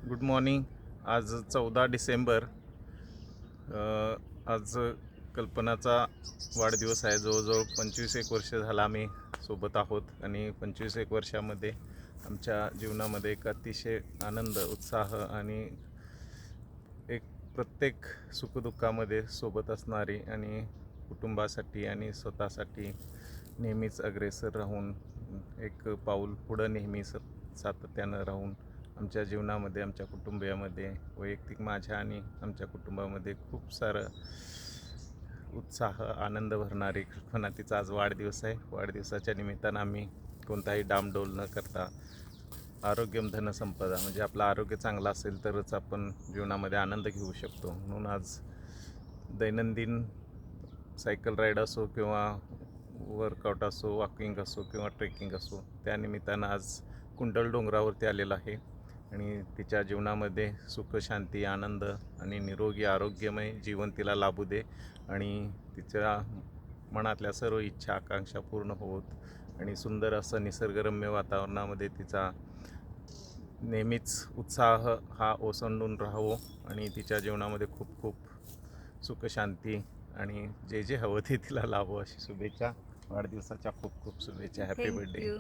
Good morning. आज 14 डिसेंबर. आज कल्पनाचा वाढदिवस आहे. जवळजवळ 25 वर्ष झाला आम्ही सोबत आहोत आणि 25 वर्षामध्ये आमच्या जीवनामध्ये एक अतिशय आनंद, उत्साह आणि एक प्रत्येक सुखदुःखामध्ये सोबत असणारी आणि कुटुंबासाठी आणि स्वतःसाठी नेहमीच अग्रेसर राहून एक पाऊल पुढं नेहमी सातत्यानं राहून आमच्या जीवनामध्ये, आमच्या कुटुंबियामध्ये, वैयक्तिक माझ्या आणि आमच्या कुटुंबामध्ये खूप सारं उत्साह, आनंद भरणारी कल्पना तिचा आज वाढदिवस आहे. वाढदिवसाच्या निमित्तानं आम्ही कोणताही डामडोल न करता आरोग्यम धनसंपदा म्हणजे आपलं आरोग्य चांगलं असेल तरच आपण जीवनामध्ये आनंद घेऊ शकतो. म्हणून आज दैनंदिन सायकल राईड असो किंवा वर्कआउट असो, वॉकिंग असो किंवा ट्रेकिंग असो, त्यानिमित्तानं आज कुंडल डोंगरावरती आलेला आहे आणि तिच्या जीवनामध्ये सुख, शांती, आनंद आणि निरोगी आरोग्यमय जीवन तिला लाभू दे आणि तिच्या मनातल्या सर्व इच्छा आकांक्षा पूर्ण होत आणि सुंदर असं निसर्गरम्य वातावरणामध्ये तिचा नेहमीच उत्साह हा ओसंडून राहावो आणि तिच्या जीवनामध्ये खूप खूप सुख, शांती आणि जे जे हवं ते तिला लाभो अशी शुभेच्छा. वाढदिवसाच्या खूप खूप शुभेच्छा. Happy thank birthday. यू.